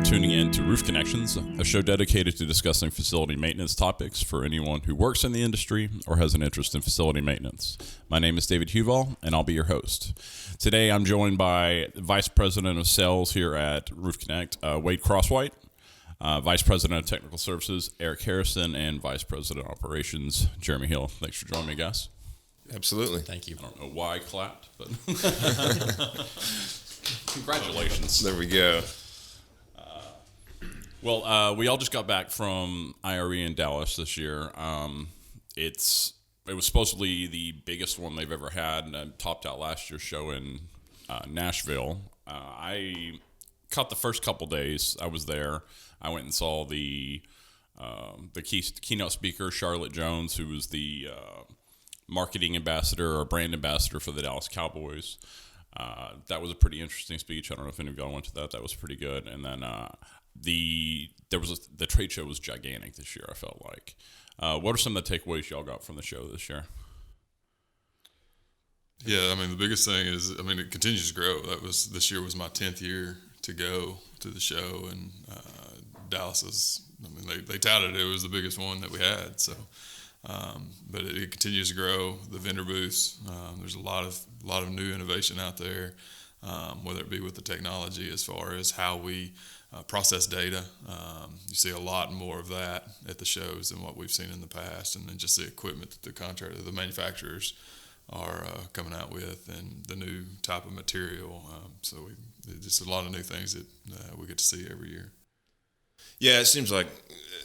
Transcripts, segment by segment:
tuning in to Roof Connections, a show dedicated to discussing facility maintenance topics for anyone who works in the industry or has an interest in facility maintenance. My name is David Huval, and I'll be your host. Today, I'm joined by Vice President of Sales here at RoofConnect, Wade Crosswhite, Vice President of Technical Services, Eric Harrison, and Vice President of Operations, Jeremy Hill. Thanks for joining me, guys. Absolutely. Thank you. I don't know why I clapped, but congratulations. There we go. Well, we all just got back from IRE in Dallas this year. It was supposedly the biggest one they've ever had, and topped out last year's show in Nashville. I caught the first couple days I was there. I went and saw the keynote speaker, Charlotte Jones, who was the marketing ambassador or brand ambassador for the Dallas Cowboys. That was a pretty interesting speech. I don't know if any of y'all went to that. That was pretty good. And then the trade show was gigantic this year, I felt like. What are some of the takeaways y'all got from the show this year? Yeah, I mean, the biggest thing is, it continues to grow. This year was my 10th year to go to the show, and Dallas is, they touted it was the biggest one that we had. So, but it continues to grow. The vendor booths, there's a lot of new innovation out there, whether it be with the technology as far as how we process data. You see a lot more of that at the shows than what we've seen in the past, and then just the equipment that the manufacturers are coming out with, and the new type of material. So just a lot of new things that we get to see every year. Yeah, it seems like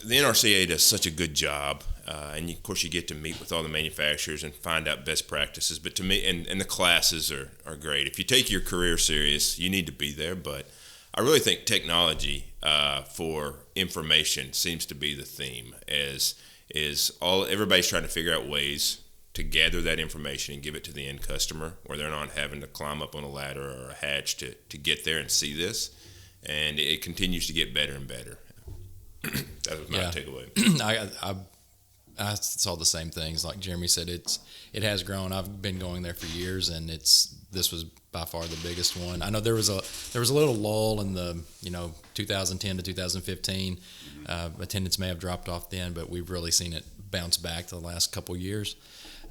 the NRCA does such a good job, and of course you get to meet with all the manufacturers and find out best practices. But to me, and the classes are great. If you take your career serious, you need to be there. But I really think technology for information seems to be the theme. Everybody's trying to figure out ways to gather that information and give it to the end customer, where they're not having to climb up on a ladder or a hatch to get there and see this. And it continues to get better and better. That was my takeaway. I saw the same things. Like Jeremy said, it has grown. I've been going there for years, and this was by far the biggest one. I know there was a little lull in the 2010 to 2015. Attendance may have dropped off then, but we've really seen it bounce back the last couple years.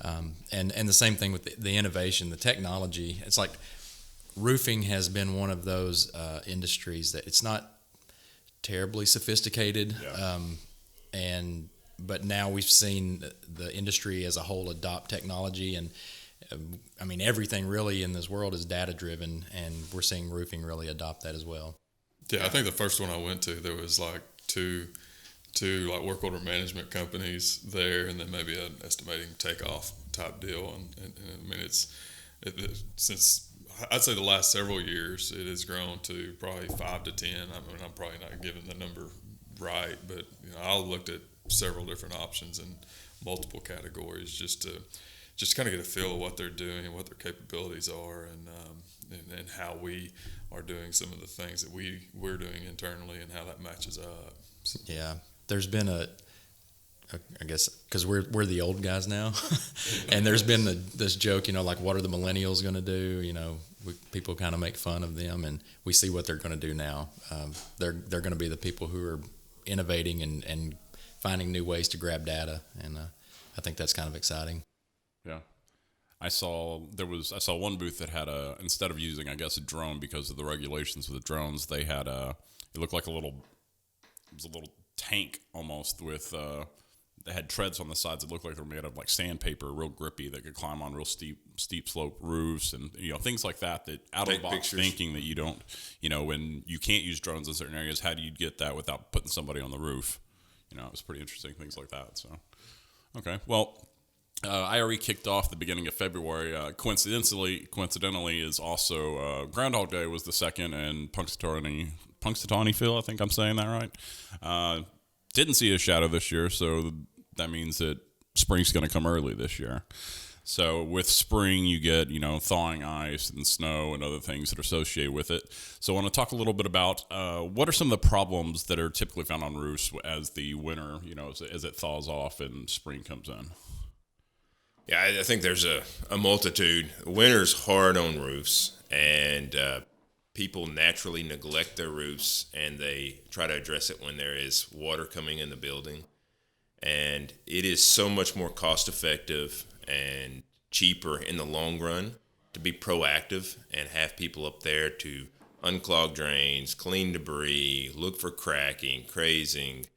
And the same thing with the innovation, the technology. It's like roofing has been one of those industries that it's not terribly sophisticated, but now we've seen the industry as a whole adopt technology, and everything really in this world is data driven, and we're seeing roofing really adopt that as well. Yeah, I think the first one I went to, there was like two like work order management companies there, and then maybe an estimating takeoff type deal, and since I'd say the last several years, it has grown to probably 5 to 10. I'm probably not giving the number right, but I looked at several different options in multiple categories just to kind of get a feel of what they're doing and what their capabilities are, and how we are doing some of the things that we're doing internally and how that matches up. So. Yeah, there's been I guess because we're the old guys now, and there's been this joke, like what are the millennials going to do? People kind of make fun of them, and we see what they're going to do now. They're going to be the people who are innovating and finding new ways to grab data, and I think that's kind of exciting. Yeah, I saw one booth that had instead of using, I guess, a drone because of the regulations with the drones, they had it looked like a little tank almost with. They had treads on the sides that looked like they were made of like sandpaper, real grippy, that could climb on real steep slope roofs, and out of the box thinking that you don't, when you can't use drones in certain areas, how do you get that without putting somebody on the roof? It was pretty interesting, things like that. So, okay, well, IRE kicked off the beginning of February. Coincidentally, is also Groundhog Day was the second, and Punxsutawney Phil, I think I'm saying that right. Didn't see a shadow this year, so that means that spring's going to come early this year. So with spring, you get, thawing ice and snow and other things that are associated with it. So I want to talk a little bit about what are some of the problems that are typically found on roofs as the winter, as it thaws off and spring comes in. Yeah, I think there's a multitude. Winter's hard on roofs, and people naturally neglect their roofs, and they try to address it when there is water coming in the building. And it is so much more cost effective and cheaper in the long run to be proactive and have people up there to unclog drains, clean debris, look for cracking, crazing.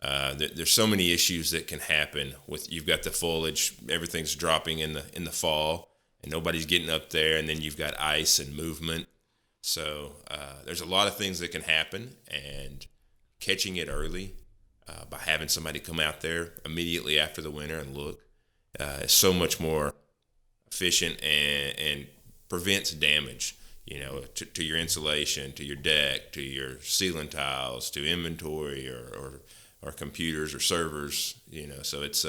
There's so many issues that can happen with, you've got the foliage, everything's dropping in the fall, and nobody's getting up there, and then you've got ice and movement. So there's a lot of things that can happen, and catching it early by having somebody come out there immediately after the winter and look is so much more efficient and prevents damage, to your insulation, to your deck, to your ceiling tiles, to inventory or computers or servers, so it's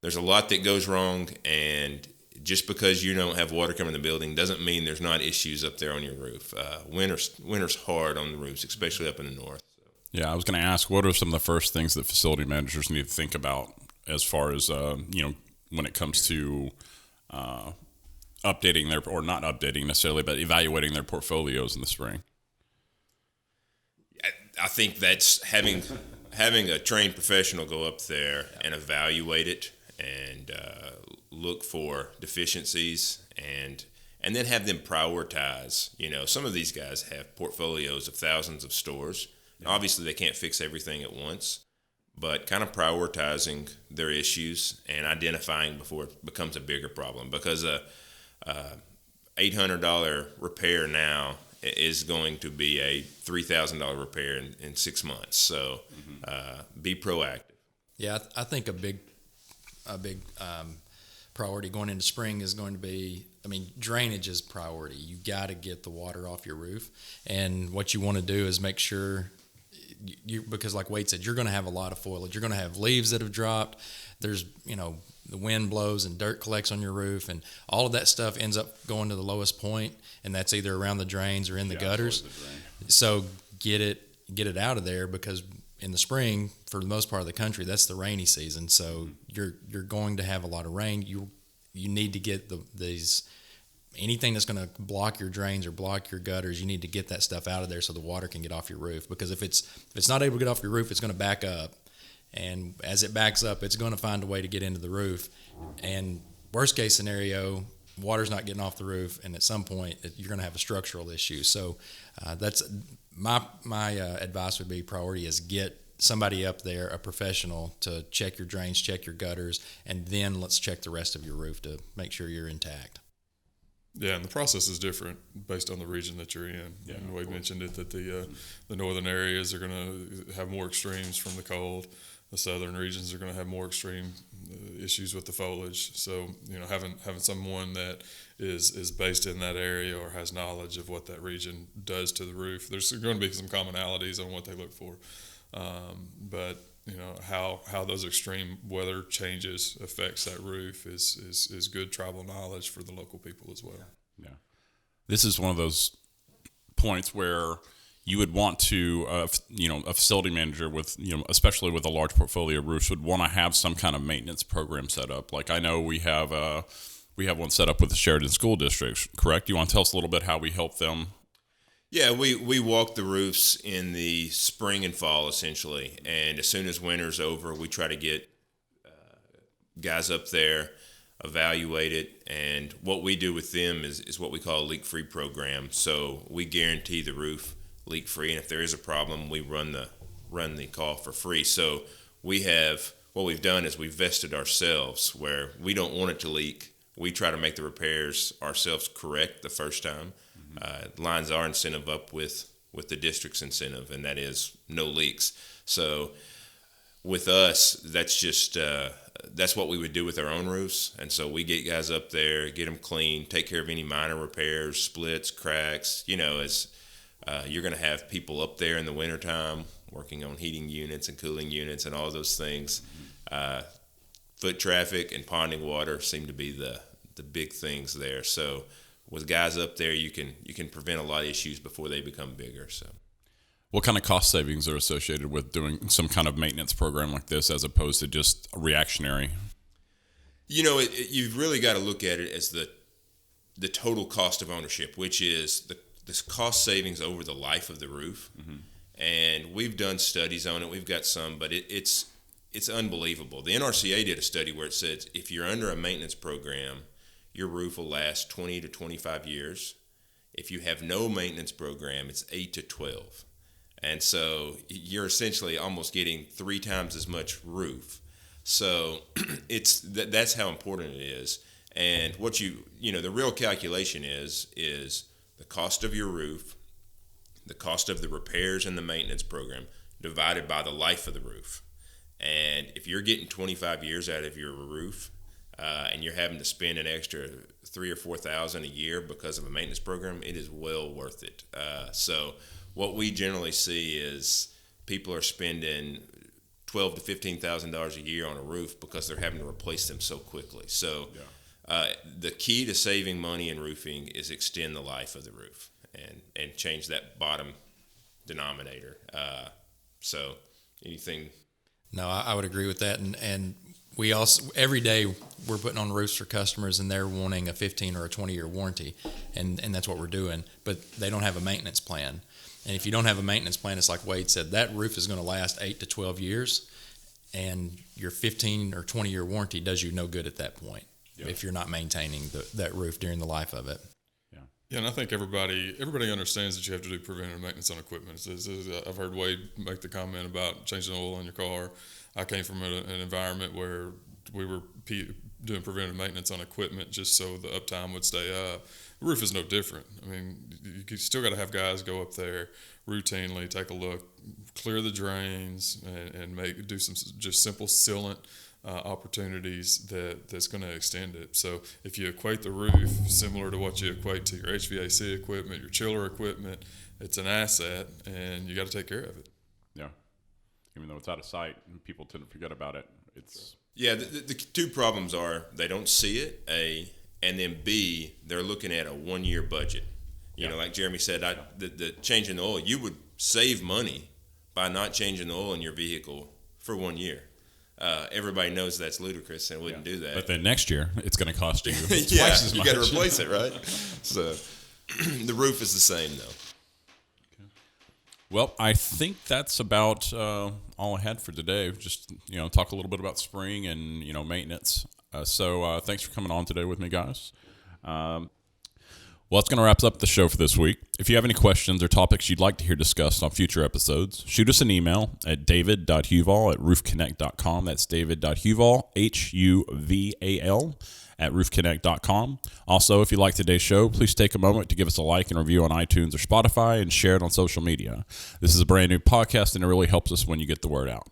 there's a lot that goes wrong, and just because you don't have water coming in the building doesn't mean there's not issues up there on your roof. Winter's hard on the roofs, especially up in the north. So. Yeah, I was going to ask, what are some of the first things that facility managers need to think about as far as when it comes to updating or not updating necessarily, but evaluating their portfolios in the spring? I think that's having a trained professional go up there and evaluate it and look for deficiencies and then have them prioritize. Some of these guys have portfolios of thousands of stores. Yeah. Obviously, they can't fix everything at once, but kind of prioritizing their issues and identifying before it becomes a bigger problem, because a $800 repair now is going to be a $3,000 repair in 6 months. So be proactive. Yeah, I think a big priority going into spring is going to be, drainage is priority. You got to get the water off your roof, and what you want to do is make sure because like Wade said, you're going to have a lot of foliage. You're going to have leaves that have dropped. There's, the wind blows and dirt collects on your roof, and all of that stuff ends up going to the lowest point, and that's either around the drains or in the gutters. So get it out of there, because in the spring, for the most part of the country, that's the rainy season. So you're going to have a lot of rain. You need to get these anything that's going to block your drains or block your gutters. You need to get that stuff out of there so the water can get off your roof. Because if it's not able to get off your roof, it's going to back up. And as it backs up, it's going to find a way to get into the roof. And worst case scenario, water's not getting off the roof, and at some point you're going to have a structural issue. So that's my advice would be priority is get somebody up there, a professional, to check your drains, check your gutters, and then let's check the rest of your roof to make sure you're intact. Yeah, and the process is different based on the region that you're in. Yeah, and Wade mentioned it that the northern areas are going to have more extremes from the cold. The southern regions are going to have more extreme issues with the foliage. So, having someone that is based in that area or has knowledge of what that region does to the roof, there's going to be some commonalities on what they look for. But how those extreme weather changes affects that roof is good tribal knowledge for the local people as well. Yeah. This is one of those points where you would want to, a facility manager with, especially with a large portfolio of roofs, would want to have some kind of maintenance program set up. Like I know we have one set up with the Sheridan School District, correct? You want to tell us a little bit how we help them? Yeah, we walk the roofs in the spring and fall, essentially. And as soon as winter's over, we try to get guys up there, evaluate it. And what we do with them is what we call a leak-free program. So we guarantee the roof leak-free. And if there is a problem, we run the call for free. So what we've done is we've vested ourselves where we don't want it to leak. We try to make the repairs ourselves correct the first time. Lines our incentive up with the district's incentive, and that is no leaks. So with us, that's just that's what we would do with our own roofs. And so we get guys up there, get them clean, take care of any minor repairs, splits, cracks. As you're going to have people up there in the wintertime working on heating units and cooling units and all those things. Foot traffic and ponding water seem to be the big things there. So with guys up there, you can prevent a lot of issues before they become bigger. So, what kind of cost savings are associated with doing some kind of maintenance program like this, as opposed to just reactionary? You've really got to look at it as the total cost of ownership, which is this cost savings over the life of the roof. And we've done studies on it. We've got some, but it's unbelievable. The NRCA did a study where it said if you're under a maintenance program, your roof will last 20 to 25 years. If you have no maintenance program, it's 8 to 12. And so you're essentially almost getting 3 times as much roof. So that's how important it is. And what the real calculation is the cost of your roof, the cost of the repairs and the maintenance program divided by the life of the roof. And if you're getting 25 years out of your roof, and you're having to spend an extra $3,000 or $4,000 a year because of a maintenance program, it is well worth it. So what we generally see is people are spending $12,000 to $15,000 a year on a roof because they're having to replace them so quickly. So the key to saving money in roofing is extend the life of the roof and change that bottom denominator. So anything? No, I would agree with that. And we also, every day we're putting on roofs for customers and they're wanting a 15 or a 20-year warranty. And that's what we're doing. But they don't have a maintenance plan. And if you don't have a maintenance plan, it's like Wade said, that roof is going to last 8 to 12 years. And your 15 or 20-year warranty does you no good at that point if you're not maintaining that roof during the life of it. Yeah, and I think everybody understands that you have to do preventative maintenance on equipment. I've heard Wade make the comment about changing the oil on your car. I came from an environment where we were doing preventative maintenance on equipment just so the uptime would stay up. The roof is no different. I mean, you still got to have guys go up there routinely, take a look, clear the drains, and do some just simple sealant opportunities that's going to extend it. So if you equate the roof similar to what you equate to your HVAC equipment, your chiller equipment, it's an asset, and you got to take care of it. Yeah. Even though it's out of sight, and people tend to forget about it. The 2 problems are they don't see it, A, and then B, they're looking at a 1-year budget. You know, like Jeremy said, the changing the oil, you would save money by not changing the oil in your vehicle for 1 year. Everybody knows that's ludicrous and wouldn't do that. But then next year, it's going to cost you twice as much. You got to replace it, right? So the roof is the same, though. Okay. Well, I think that's about all I had for today. Just, talk a little bit about spring and, maintenance. So thanks for coming on today with me, guys. Well, that's going to wrap up the show for this week. If you have any questions or topics you'd like to hear discussed on future episodes, shoot us an email at david.huval@roofconnect.com. That's david.huval, Huval, at roofconnect.com. Also, if you like today's show, please take a moment to give us a like and review on iTunes or Spotify and share it on social media. This is a brand new podcast, and it really helps us when you get the word out.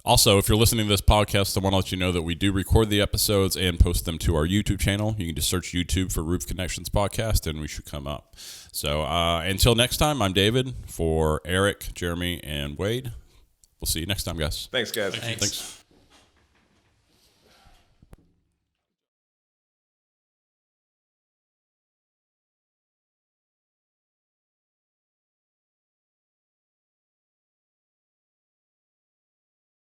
Also, if you're listening to this podcast, I want to let you know that we do record the episodes and post them to our YouTube channel. You can just search YouTube for Roof Connections Podcast, and we should come up. So until next time, I'm David. For Eric, Jeremy, and Wade, we'll see you next time, guys. Thanks, guys. Thanks.